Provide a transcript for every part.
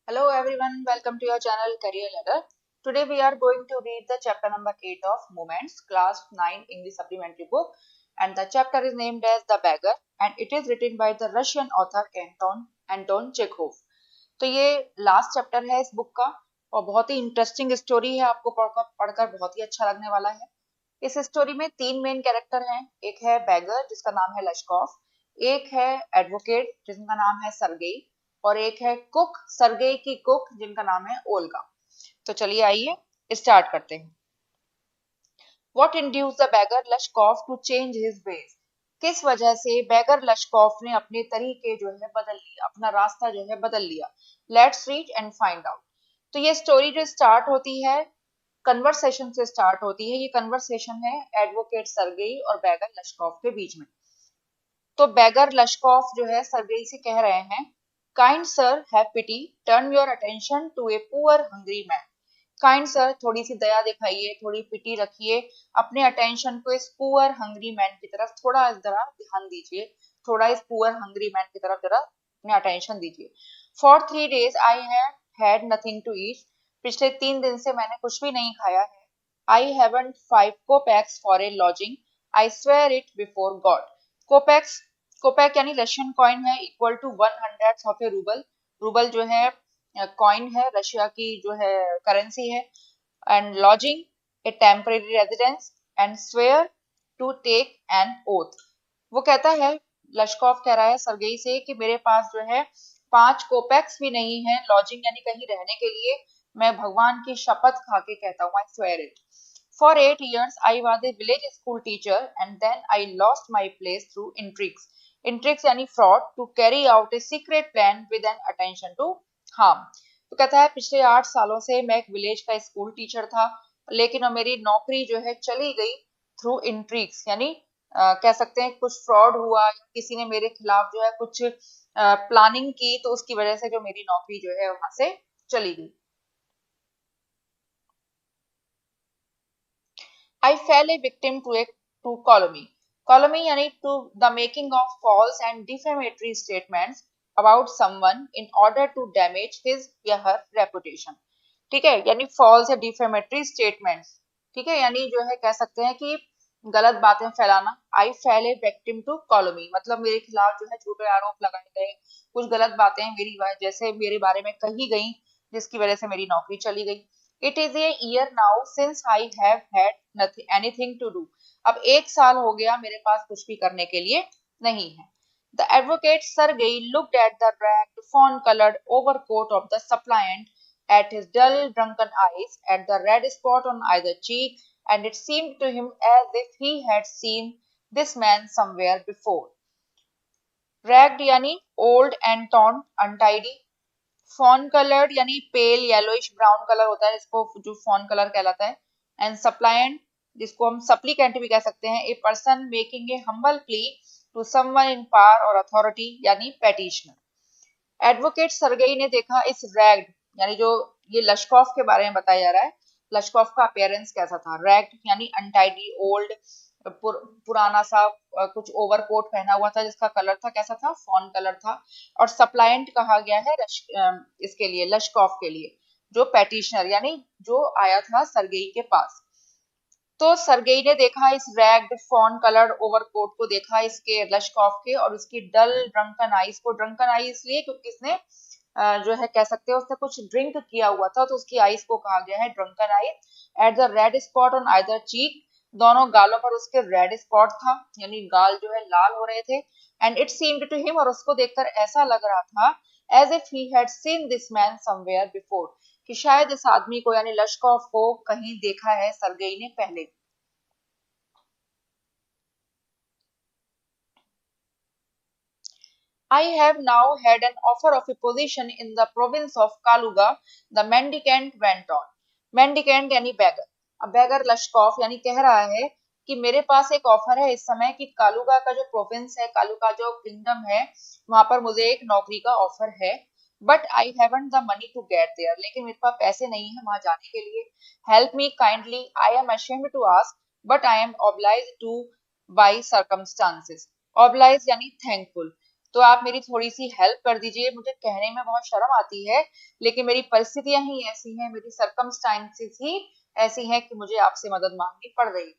Hello everyone, welcome to your channel Career Ladder. Today we are going to read the chapter number 8 of Moments, class 9 English supplementary book, and the chapter is named as The Beggar and it is written by the Russian author Anton Chekhov. तो ये last chapter है इस book का और बहुत ही interesting story है, आपको पढ़कर बहुत ही अच्छा लगने वाला है। इस स्टोरी में तीन मेन कैरेक्टर हैं, एक है बैगर जिसका नाम है लश्कॉफ, एक है एडवोकेट जिनका नाम है सरगेई और एक है कुक सरगेई की कुक जिनका नाम है ओल्गा। तो चलिए आइए स्टार्ट करते हैं। What induced the beggar Lashkov to change his ways? किस वजह से बैगर लश्कॉफ ने अपने तरीके जो है बदल लिया, अपना रास्ता जो है बदल लिया। Let's read and find out. तो ये स्टोरी जो स्टार्ट होती है कन्वर्सेशन से स्टार्ट होती है। ये कन्वर्सेशन है एडवोकेट सरगेई और बैगर लश्कॉफ के बीच में। तो बैगर लश्कॉफ जो है सरगेई से कह रहे हैं, kind sir have pity, turn your attention to a poor hungry man. Kind sir, थोड़ी सी दया दिखाइए, थोड़ी पिटी रखिए, अपने अटेंशन को इस पुअर हंग्री मैन की तरफ थोड़ा जरा ध्यान दीजिए, थोड़ा इस पुअर हंग्री मैन की तरफ जरा अपने अटेंशन दीजिए। For 3 days I have had nothing to eat. पिछले 3 दिन से मैंने कुछ भी नहीं खाया है। I haven't 5 kopecks for a lodging, I swear it before God. Kopecks, kopek यानी रशियन कॉइन है, equal to 1/100 of a rouble. Rouble जो है कॉइन है, रशिया की जो है करेंसी है। And lodging a temporary residence and swear to take an oath. वो कहता है, लश्कॉफ कह रहा है सरगेई से कि मेरे पास जो है 5 कोपेक्स भी नहीं है लॉजिंग यानी कहीं रहने के लिए। मैं भगवान की शपथ खा के कहता हूँ, आई swear it. For 8 years, I was a village school teacher and then I lost my place through intrigues. Intrigues यानी fraud to carry out a secret plan with an attention to harm. तो कहता है पिछले 8 सालों से मैं एक village का स्कूल टीचर था, लेकिन अब मेरी नौकरी जो है चली गई थ्रू इंट्रिग्स यानी कह सकते हैं कुछ फ्रॉड हुआ, किसी ने मेरे खिलाफ जो है कुछ प्लानिंग की, तो उसकी वजह से जो मेरी नौकरी जो है वहां से चली गई। I fell a victim to calumny. Calumny यानी to the making of false and defamatory statements about someone in order to damage his या her reputation. ठीक है, यानी false या defamatory statements। ठीक है, यानी जो है कह सकते हैं कि गलत बातें फैलाना। I fell a victim to calumny मतलब मेरे खिलाफ जो है झूठे आरोप लगाए गए, कुछ गलत बातें मेरी वजह से मेरे बारे में कही गई, जिसकी वजह से मेरी नौकरी चली गई। It is a year now since I have had nothing anything to do. अब 1 साल हो गया मेरे पास कुछ भी करने के लिए नहीं है। The advocate Sergei looked at the ragged, fawn-colored overcoat of the suppliant, at his dull, drunken eyes, at the red spot on either cheek, and it seemed to him as if he had seen this man somewhere before. Ragged यानी old and torn, untidy, fawn coloured यानी pale yellowish brown colour होता है इसको जो fawn colour कहलाता है। And सप्लायंट जिसको हम सप्लीकेंट भी कह सकते हैं, a person making a humble plea to someone in power और अथॉरिटी यानी पेटिशनर। एडवोकेट सरगेई ने देखा इस रैग्ड यानी जो ये लश्कॉफ के बारे में बताया जा रहा है, लश्कॉफ का अपीयरेंस कैसा था। रैग्ड यानी अनटाइडी, ओल्ड, पुराना सा कुछ ओवरकोट पहना हुआ था जिसका कलर था कैसा था, फॉन कलर था। और सप्लायंट कहा गया है इसके लिए, लश्कॉफ के लिए, जो पेटिशनर यानी जो आया था सरगेई के पास। तो सरगेई ने देखा इस रैग्ड फॉन कलर्ड ओवरकोट को, देखा इसके लश्कॉफ के और उसकी डल ड्रंकन आईज को। ड्रंकन आई इसलिए क्योंकि इसने जो है कह सकते हैं उसने कुछ ड्रिंक किया हुआ था, तो उसकी आईज को कहा गया है drunken eyes. At the red spot on either cheek, दोनों गालों पर उसके रेड स्पॉट था यानी गाल जो है लाल हो रहे थे। And it seemed to him, और उसको देखकर ऐसा लग रहा था, as if he had seen this man somewhere before, कि शायद इस आदमी को यानी लश्कॉफ को कहीं देखा है सरगेई ने पहले। I have now had an offer of a position in the province of Kaluga, the mendicant went on. Mendicant यानी बैगर। अब बैगर लश्कॉफ यानी कह रहा है कि मेरे पास एक ऑफर है इस समय कि कालुगा का जो प्रोविंस है, कालुगा जो किंगडम है, वहां पर मुझे एक नौकरी का ऑफर है। But I haven't the money to get there, लेकिन मेरे पास पैसे नहीं है वहां जाने के लिए। Help me kindly, I am ashamed to ask but I am obliged to by circumstances। obliged यानी थैंकफुल। तो आप मेरी थोड़ी सी हेल्प कर दीजिए। मुझे कहने में बहुत शर्म आती है, लेकिन मेरी परिस्थितियां ही ऐसी हैं, मेरी सर्कमस्टांसेस ही ऐसी हैं कि मुझे आपसे मदद मांगनी पड़ रही है।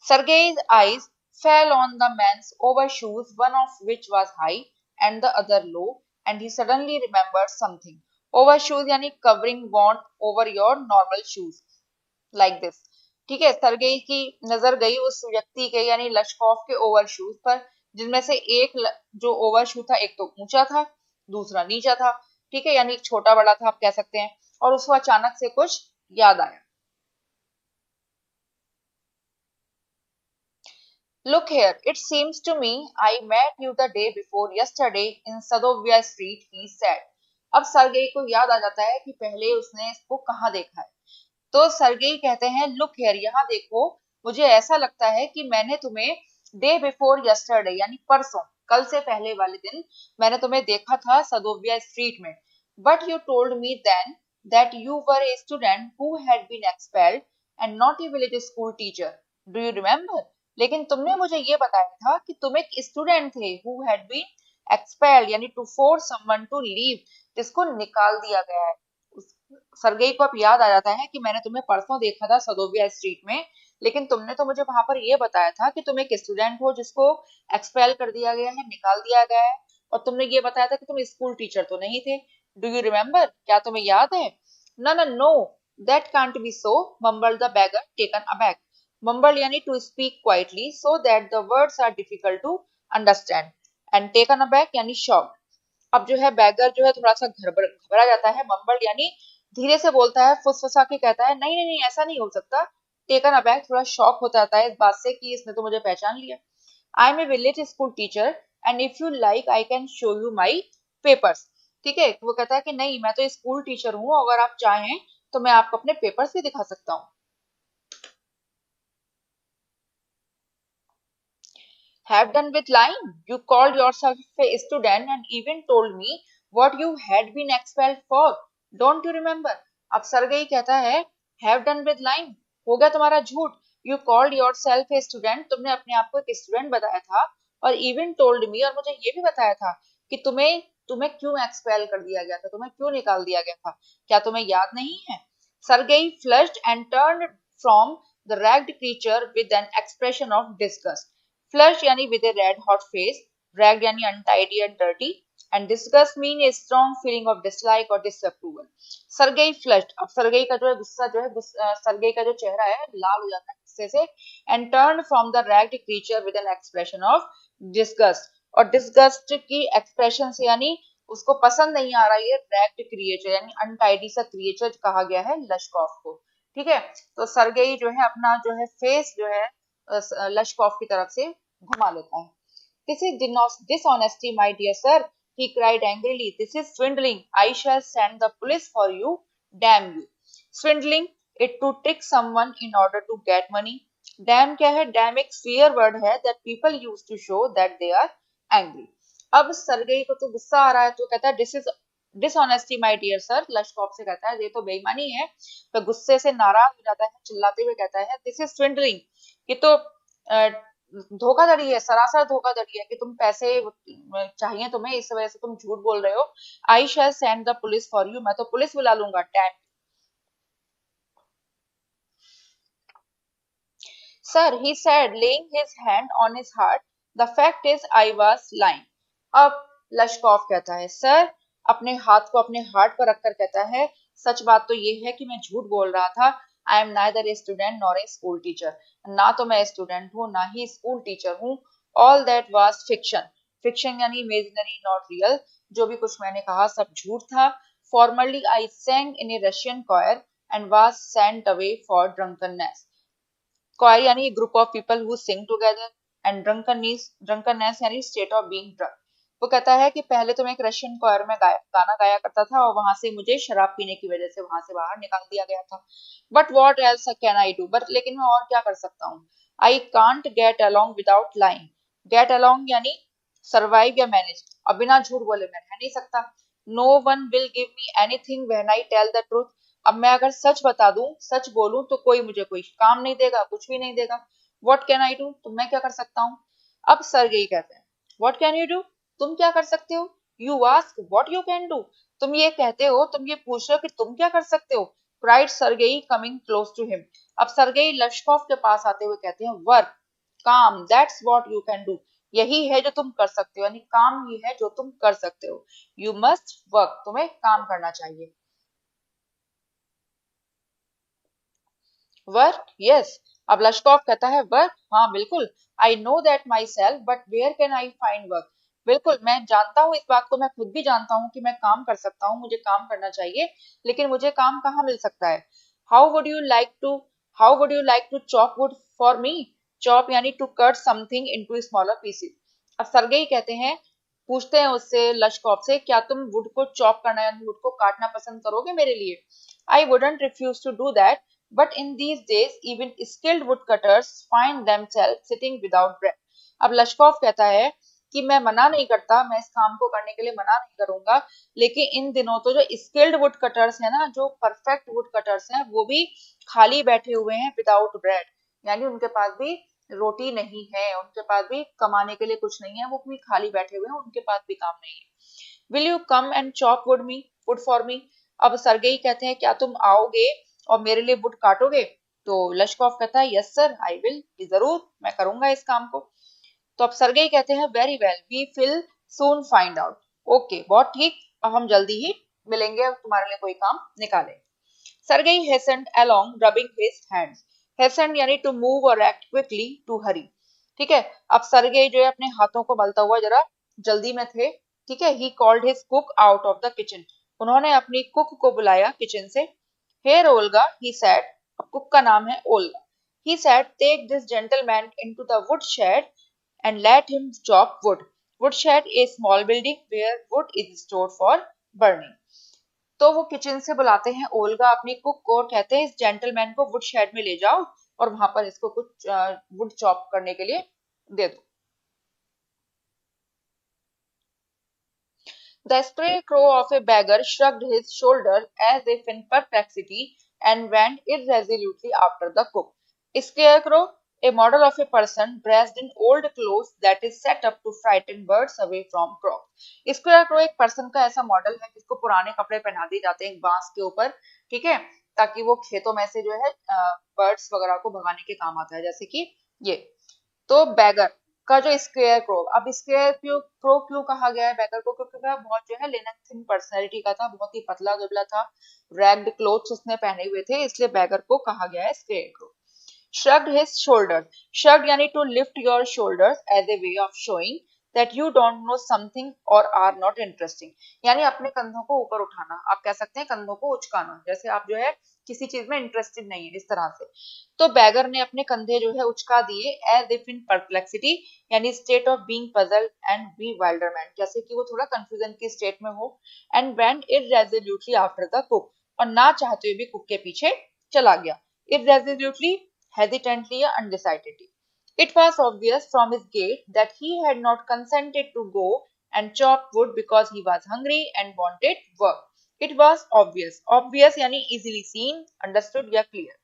Sergei's eyes fell on the man's overshoes, one of which was high and the other low, and he suddenly remembered something. Overshoes यानी covering worn over your normal shoes, like this. ठीक है, सरगेई की नजर गई उस व्यक्ति के यानी लशकॉफ के ओवर शूज पर, जिनमें से जो ओवर शू था, एक तो ऊंचा था, दूसरा नीचा था। ठीक है, यानी छोटा बड़ा था आप कह सकते हैं। और उसको अचानक से कुछ याद आया। Look here, it seems to me I met you the day before yesterday in Sadovia Street, he said. अब सरगेई को याद आ जाता है कि पहले उसने इसको कहाँ देखा है। तो सरगेई कहते हैं, लुक हियर, यहाँ देखो, मुझे ऐसा लगता है कि मैंने तुम्हें डे बिफोर यस्टरडे यानी परसों, कल से पहले वाले दिन मैंने तुम्हें देखा था सदोविया स्ट्रीट में। But you told me then that you were a student who had been expelled and not a village school teacher. Do you remember? लेकिन तुमने मुझे ये बताया था कि तुम एक स्टूडेंट थे हु हैड बीन एक्सपेल्ड यानी to force someone to leave, जिसको निकाल दिया गया है। सरगेई को अब याद आ जाता है कि मैंने तुम्हें परसों देखा था सदोविया स्ट्रीट में, लेकिन तुमने तो मुझे वहां पर ये बताया था कि तुम एक स्टूडेंट हो जिसको एक्सपेल कर दिया गया है, निकाल दिया गया है, और तुमने ये बताया था कि तुम स्कूल टीचर तो नहीं थे। Do you remember? क्या तुम्हें याद है? No, no, no, that can't be so, mumbled the beggar, taken aback. Mumble यानी to speak quietly so that the words are difficult to understand, and taken aback यानी shocked. अब जो है bagger जो है थोड़ा सा घबरा जाता है। मम्बल यानी धीरे से बोलता है, फुसफुसा के कहता है, नहीं नहीं नहीं, ऐसा नहीं हो सकता। टेकन अबैक थोड़ा शॉक हो जाता है इस बात से कि इसने तो मुझे पहचान लिया। I am a village school teacher and if you like I can show you my papers. ठीक है, वो कहता है कि नहीं, मैं तो स्कूल टीचर हूँ, अगर आप चाहें तो मैं आपको अपने पेपर्स भी दिखा सकता हूँ। Have done with lying. You called yourself a student and even told me what you had been expelled for. Don't you remember? अब सरगई कहता है, have done with lying, हो गया तुम्हारा झूठ। You called yourself a student, तुमने अपने आप को एक स्टूडेंट बताया था, और even told me, और मुझे ये भी बताया था कि तुम्हें तुम्हें क्यों एक्सपेल कर दिया गया था, तुम्हें क्यों निकाल दिया गया था। क्या तुम्हें याद नहीं है? Sergei flushed and turned from the ragged creature with an expression of disgust. Flush यानी with a red hot face, ragged यानी untidy and dirty, and disgust mean a strong feeling of dislike or disapproval. Sergei flushed, अब Sergei का जो है गुस्सा जो है Sergei का जो चेहरा है लाल हो जाता है गुस्से से, and turned from the ragged creature with an expression of disgust. और disgust की expression से यानी उसको पसंद नहीं आ रहा है ragged creature यानी untidy सा creature कहा गया है लशकॉफ को। ठीक है, तो सरगेई जो है अपना जो है फेस जो है लशकॉफ की तरफ से घुमा लेता है। This is dishonesty, my dear sir, he cried angrily. This is swindling. I shall send the police for you. Damn you. Swindling, it to trick someone in order to get money. Damn क्या है? Damn एक swear word है that people use to show that they are angry. अब Sergei को तो गुस्सा आ रहा है, तो कहता है this is dishonesty my dear sir. Lushkoff से कहता है ये तो बेईमानी है। तो गुस्से से नाराज हो जाता है, चिल्लाते हुए कहता है दिस इज स्विंडलिंग, ये तो धोखाधड़ी है, सरासर धोखाधड़ी है कि तुम पैसे चाहिए तुम्हें, इस वजह से तुम झूठ बोल रहे हो। I shall send the police for you, मैं तो पुलिस बुला लूंगा। Damn sir, he said laying his hand on his heart, the fact is I was lying. अब लशकॉफ कहता है, सर, अपने हाथ को अपने हार्ट पर रखकर कहता है, सच बात तो ये है कि मैं झूठ बोल रहा था। I am neither a student nor a school teacher, ना तो मैं स्टूडेंट हूँ ना ही स्कूल टीचर हूँ। All that was fiction, fiction यानी इमेजिनरी नॉट रियल, जो भी कुछ मैंने कहा सब झूठ था। Formerly I sang in A Russian choir and was sent away for drunkenness. choir यानी group of people who Singh together, and drunkenness यानी स्टेट ऑफ बीइंग ड्रंक। वो कहता है कि पहले तो मैं एक रशियन choir में गाना गाया करता था, और वहां से मुझे शराब पीने की वजह से वहां से बाहर निकाल दिया गया था। But what else can I do, but लेकिन मैं और क्या कर सकता हूँ। I can't get along without lying, get along यानी सर्वाइव या मैनेज, और बिना झूठ बोले मैं रह नहीं सकता। No one will give me anything when I tell the truth, अब मैं अगर सच बता दूं, सच बोलूं, तो कोई मुझे कोई काम नहीं देगा, कुछ भी नहीं देगा। व्हाट कैन आई डू, तो मैं क्या कर सकता हूँ। अब सरगेई कहते हैं, व्हाट कैन यू डू, तुम क्या कर सकते हो। You ask what you can do, तुम ये कहते हो, तुम ये पूछ रहे हो कि तुम क्या कर सकते हो। Cried Sergei coming close to him, अब सर्गेई लश्कोव के पास आते हुए कहते हैं वर्क, काम, that's what you can do, यही है जो तुम कर सकते हो, यानी काम ही है जो तुम कर सकते हो। यू मस्ट वर्क, तुम्हें काम करना चाहिए। वर्क, यस, अब लश्कोव कहता है वर्क, हाँ बिल्कुल, I know that myself but where can I find work, बिल्कुल मैं जानता हूँ इस बात को, मैं खुद भी जानता हूँ कि मैं काम कर सकता हूँ, मुझे काम करना चाहिए, लेकिन मुझे काम कहाँ मिल सकता है। How would you like to, how would you like to chop wood for me, chop यानी to cut something into smaller pieces. अब सरगेई कहते हैं, पूछते हैं उससे लश्कोव से, क्या तुम वुड को चॉप करना यानी वुड को काटना पसंद करोगे मेरे लिए। I wouldn't refuse to do that, but in these days even skilled woodcutters find themselves sitting without breath। अब लश्कोव कहता है कि मैं मना नहीं करता, मैं इस काम को करने के लिए मना नहीं करूंगा, लेकिन इन दिनों तो जो स्किल्ड वुड कटर्स है ना, जो परफेक्ट वुड कटर्स हैं, वो भी खाली बैठे हुए हैं विदाउट ब्रेड, यानी उनके पास भी रोटी नहीं है, उनके पास भी कमाने के लिए कुछ नहीं है, वो भी खाली बैठे हुए हैं, उनके पास भी काम नहीं है। Will you come and chop wood me, would for मी, अब सरगेई कहते हैं क्या तुम आओगे और मेरे लिए वुड काटोगे। तो लश्कोव कहता है यस सर आई विल, जरूर मैं करूंगा इस काम को। तो अब सरगेई कहते हैं very well we will soon find out, okay बहुत ठीक, अब हम जल्दी ही मिलेंगे और तुम्हारे लिए कोई काम निकालेंगे। Sergey hastened along, rubbing his hands. Hastened यानी to move or act quickly, to hurry। ठीक है, अब सरगेई जो है अपने हाथों को मलता हुआ जरा जल्दी में थे। ठीक है, he called his cook out of the kitchen। उन्होंने अपनी कुक को बुलाया किचन से। Here Olga, he said, अब कुक का नाम है Olga. He said, take this gentleman into the wood shed and let him chop wood। Wood shed a small building where wood is stored for burning। तो वो kitchen से बुलाते हैं Olga अपनी कुक को और कहते हैं इस जेंटलमैन को वुड शेड में ले जाओ और वहां पर इसको कुछ वुड चॉप करने के लिए दे दो। The scarecrow of a beggar shrugged his shoulders as if in perplexity and went irresolutely after the cook. Scarecrow, a model of a person dressed in old clothes that is set up to frighten birds away from crops। Scarecrow एक person का ऐसा model है जिसको पुराने कपड़े पहना दिए जाते हैं बांस के ऊपर, ठीक है, ताकि वो खेतों में से जो है बर्ड्स वगैरह को भगाने के काम आता है, जैसे कि ये। तो बैगर का जो स्क्वेयर क्रो, अब स्क्वेयर क्रो क्यों कहा गया है बैगर को, क्योंकि वह बहुत जो है लेनन थिन पर्सनैलिटी का था, बहुत ही पतला दुबला था, रैग्ड क्लोथ्स उसने पहने हुए थे, इसलिए बैगर को कहा गया है square crow. Shrugged his shoulders, shrugged यानी to lift your shoulders as a way of showing that you don't know something or are not interesting, यानी अपने कंधों को ऊपर उठाना, आप कह सकते हैं कंधों को उचकाना, जैसे आप जो है किसी चीज में इंटरेस्टेड नहीं है, इस तरह से। तो बैगर ने अपने कंधे जो है उचका दिए as if in perplexity, यानी state of being puzzled and bewilderment, जैसे कि वो थोड़ा कंफ्यूजन की स्टेट में हो, and went irresolutely after the cook, और ना चाहते हुए भी कुक के पीछे चला गया। irresolutely, hesitantly or undecidedly। It was obvious from his gait that he had not consented to go and chop wood because he was hungry and wanted work। It was obvious, obvious यानी easily seen, understood या clear,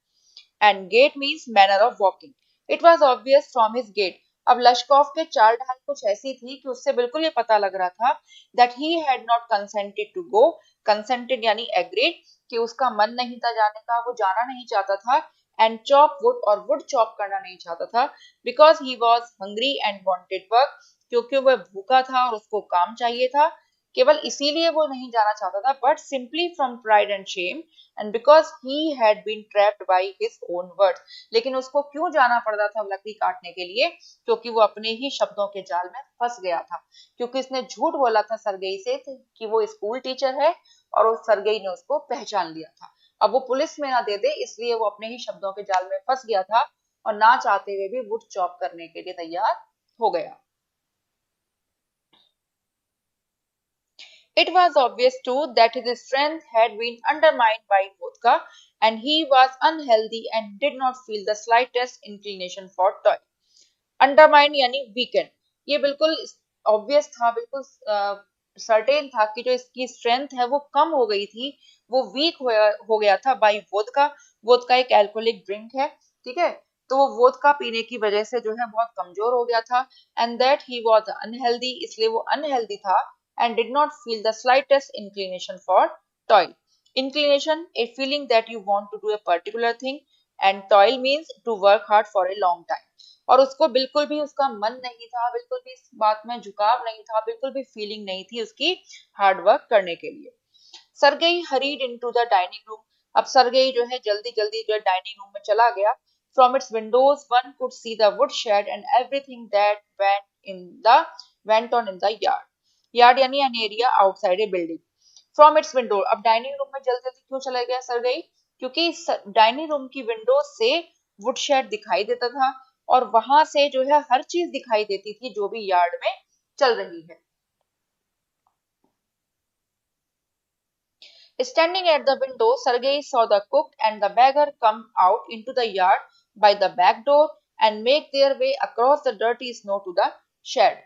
and gait means manner of walking। It was obvious from his gait। अब लश्कोव के चाल ढाल कुछ ऐसी थी कि उससे बिल्कुल ये पता लग रहा था that he had not consented to go, consented यानी agreed, कि उसका मन नहीं था जाने का, वो जाना नहीं चाहता था, and chop wood और wood chop करना नहीं चाहता था, because he was hungry and wanted work, क्योंकि वह भूखा था और उसको काम चाहिए था, केवल इसीलिए वो नहीं जाना चाहता था, but simply from pride and shame and because he had been trapped by his own words। लेकिन उसको क्यों जाना पड़ रहा था लकड़ी काटने के लिए, क्योंकि वो अपने ही शब्दों के जाल में फंस गया था, क्योंकि इसने झूठ बोला था सरगेई से कि वो स्कूल टीचर है और उस सरगेई ने उसको पहचान लिया था। अब वो पुलिस में ना दे दे, इसलिए वो अपने ही शब्दों के जाल में फंस गया था और ना चाहते हुए भी वुड चॉप करने के लिए तैयार हो गया। It was obvious too that his strength had been undermined by vodka, and he was unhealthy and did not feel the slightest inclination for toil। Undermine यानी वीकेंड, ये बिल्कुल ऑब्वियस था, बिल्कुल सर्टेन था कि जो इसकी स्ट्रेंथ है वो कम हो गई थी, वो वीक हो गया था बाई वोदका। वोदका एक एल्कोहलिक ड्रिंक है, ठीक है, तो वो वोदका पीने की वजह से जो है बहुत कमजोर हो गया था, and that he was unhealthy, इसलिए वो अनहेल्दी था, and did not feel the slightest inclination for toil. Inclination, a feeling that you want to do a particular thing, and toil means to work hard for a long time. और उसको बिल्कुल भी उसका मन नहीं था, बिल्कुल भी इस बात में झुकाव नहीं था, बिल्कुल भी फीलिंग नहीं थी उसकी हार्ड वर्क करने के लिए. Sergei hurried into the dining room. अब सरगेई जो है जल्दी जल्दी जो है डाइनिंग रूम में चला गया. From its windows one could see the wood shed and everything that went on in the yard. Yard यानी an area outside a building. From its window, अब डाइनिंग रूम में जल्दी जल्दी क्यों चला गया सरगेई? क्योंकि डाइनिंग रूम की विंडो से वुड शेड दिखाई देता था, और वहां से जो है हर चीज दिखाई देती थी जो भी यार्ड में चल रही है. Standing at the window, Sergei saw the cook and the beggar come out into the yard by the back door and make their way across the dirty snow to the shed.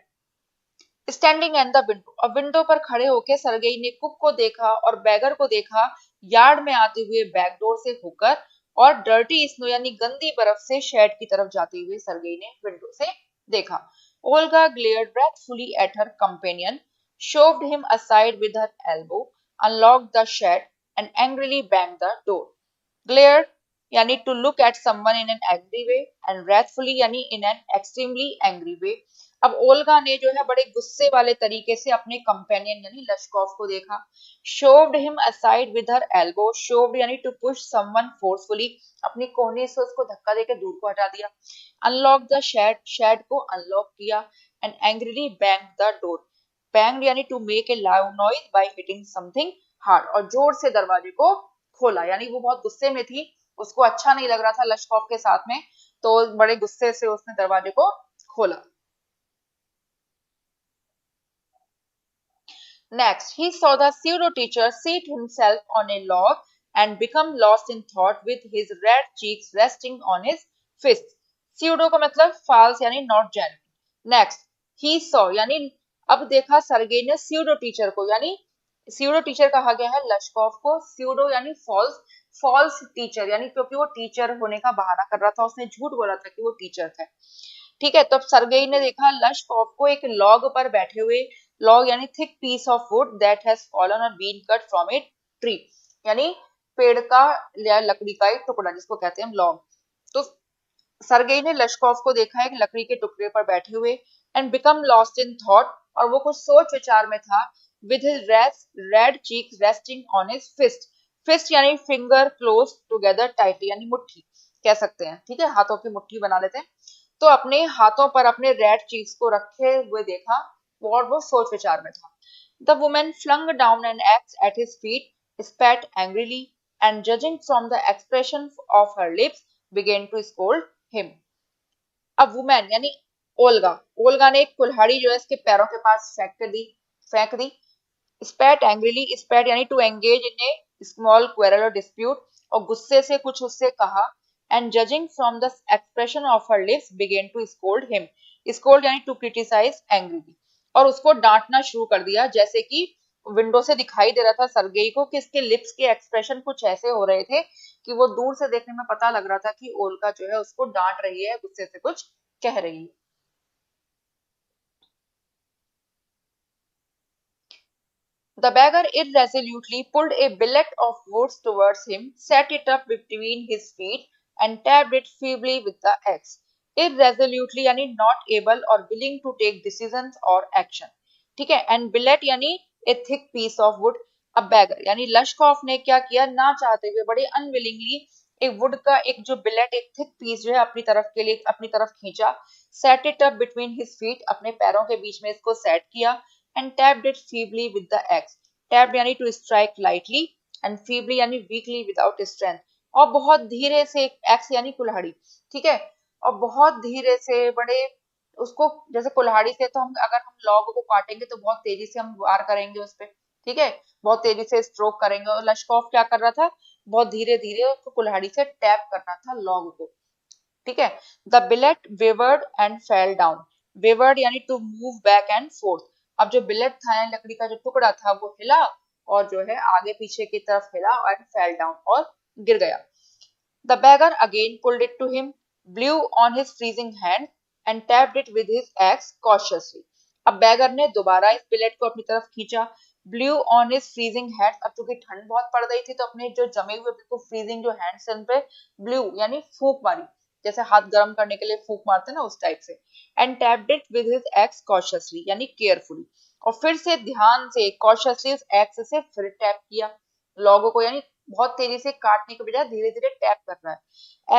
Standing at the window, अब window पर खड़े होकर Sergei ने cook को देखा और bagger को देखा यार्ड में आते हुए बैक डोर से होकर, और डर्टी स्नो यानी गंदी बर्फ से शेड की तरफ जाते हुए सरगेई ने विंडो से देखा. Olga glared wrathfully at her companion, shoved him aside with her elbow, unlocked the shed and angrily banged the door. Glared यानी to look at someone in an angry way, and wrathfully यानी in an extremely angry way. अब Olga ने जो है बड़े गुस्से वाले तरीके से अपने कंपेनियन यानी लश्कोव को देखा. shoved him aside with her elbow, shoved यानी to push someone forcefully, अपनी कोहनी से उसको धक्का देकर दूर को हटा दिया. unlocked the shed, shed को unlock किया, and angrily banged the door. banged यानी to make a loud noise by hitting something hard, और जोर से दरवाजे को खोला, यानी वो बहुत गुस्से में थी, उसको अच्छा नहीं लग रहा था लश्कोव के साथ में, तो बड़े गुस्से से उसने दरवाजे को खोला. Next, he saw the pseudo teacher seat himself on a log and become lost in thought with his red cheeks resting on his fists. Pseudo का मतलब false यानी not genuine. Next, he saw यानी अब देखा Sergei ने pseudo teacher को, यानी pseudo teacher कहा गया है लश्कोव को, pseudo यानी false, false teacher यानी क्योंकि वो टीचर होने का बहाना कर रहा था, उसने झूठ बोला था कि वो टीचर थे. ठीक है, तो सरगेई ने देखा लश्कोव को एक लॉग पर बैठे हुए, लॉग यानी thick piece of wood that has fallen or been cut from a tree, यानी पेड़ का या लकड़ी का एक टुकड़ा जिसको कहते हैं हम लॉग. तो सरगेई ने लश्कोव को देखा एक लकड़ी के टुकड़े पर बैठे हुए, and become lost in thought, और वो कुछ सोच विचार में था, with his red cheek resting on his fist. Fist यानी फिंगर क्लोज टुगेदर टाइटली, यानी मुट्ठी कह सकते हैं, ठीक है, हाथों की मुट्ठी बना लेते हैं. तो अपने हाथों पर अपने रेड चीक्स को रखे हुए देखा, और वो सोच विचार में था. The woman flung down an axe at his feet, spat angrily, and judging from the expression of her lips, began to scold him. अब वुमेन यानी ओल्गा, ओल्गा ने एक कुल्हाड़ी जो है इसके पैरों के पास फेंक दी. स्पैट एंग्रीली, स्पैट यानी to engage in a small quarrel और डिस्प्यूट, और गुस्से से कुछ उससे कहा. And judging from the expression of her lips began to scold him. Scold यानी टू क्रिटिसाइज एंग्रीली, और उसको डांटना शुरू कर दिया, जैसे कि विंडो से दिखाई दे रहा था सरगेई को कि इसके लिप्स के एक्सप्रेशन कुछ ऐसे हो रहे थे कि वो दूर से देखने में पता लग रहा था कि ओल्गा जो है उसको डांट रही है, गुस्से से कुछ कह रही है. The beggar irresolutely pulled a billet of wood towards him, set it up between his feet, and tapped it feebly with the axe. Irresolutely यानी not able or willing to take decisions or action. ठीक है, and billet यानी a thick piece of wood. अब beggar यानी लश्कोफ ने क्या किया, ना चाहते हुए बड़े अनविलिंगली एक वुड का एक जो बिलेट, एक थिक पीस जो है अपनी तरफ के लिए अपनी तरफ खींचा. Set it up between his feet, अपने पैरों के बीच में इसको सेट किया, and tapped it feebly with the axe. Tapped यानी to strike lightly, and feebly यानी weakly without strength. और बहुत धीरे से, एक्स यानी कुल्हाड़ी, ठीक है, और बहुत धीरे से बड़े उसको, जैसे कुल्हाड़ी से तो हम अगर हम लॉग को काटेंगे तो बहुत तेजी से हम वार करेंगे उस पे, ठीक है, बहुत तेजी से स्ट्रोक करेंगे, और लश्कोव क्या कर रहा था, बहुत धीरे धीरे उसको कुल्हाड़ी से टैप करना था लॉग को. ठीक है. The billet wavered and fell down. Wavered यानी to move back and forth. अब जो बिलेट था यानी लकड़ी का जो टुकड़ा था वो हिला, और जो है आगे पीछे की तरफ हिला, और फेल डाउन और गिर गया. The beggar again pulled it to him. blew on his freezing hand and tapped it with his axe cautiously. अब बैगर ने दोबारा इस बिलेट को अपनी तरफ खींचा. Blue on his freezing hand. अब चूंकि ठंड बहुत पड़ गई थी तो अपने जो जमे हुए बिल्कुल फ्रीजिंग जो हैंड्स उन पे ब्लू यानी फूंक मारी, जैसे हाथ गर्म करने के लिए फूंक मारते हैं ना उस टाइप से. And tapped it with his axe cautiously यानी केयरफुली. और फिर से ध्यान से कॉशियसली उस एक्स से फिर टैप किया लॉगो को, यानी बहुत तेजी से काटने के बजाय धीरे धीरे टैप कर रहा है.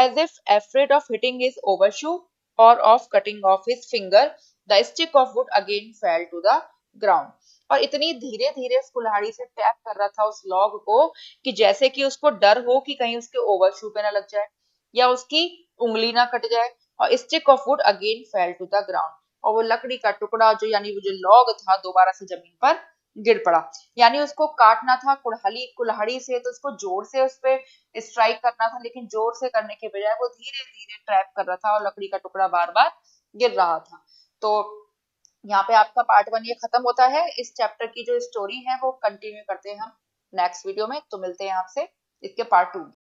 As if afraid of hitting his overshoe or of cutting off his finger, the stick of wood again fell to the ground. और इतनी धीरे धीरे उस कुल्हाड़ी से टैप कर रहा था उस लॉग को कि जैसे कि उसको डर हो कि कहीं उसके ओवरशू पे ना लग जाए या उसकी उंगली ना कट जाए. और stick of wood again fell to the ground. और वो लकड़ी का टुकड़ा जो यानी वो जो लॉग था दोबारा से जमीन पर गिर पड़ा. यानी उसको काटना था कुल्हाड़ी कुल्हाड़ी से तो उसको जोर से उस पे स्ट्राइक करना था, लेकिन जोर से करने के बजाय वो धीरे धीरे ट्रैप कर रहा था और लकड़ी का टुकड़ा बार बार गिर रहा था. तो यहाँ पे आपका पार्ट 1 ये खत्म होता है. इस चैप्टर की जो स्टोरी है वो कंटिन्यू करते हैं हम नेक्स्ट वीडियो में. तो मिलते हैं आपसे इसके पार्ट 2.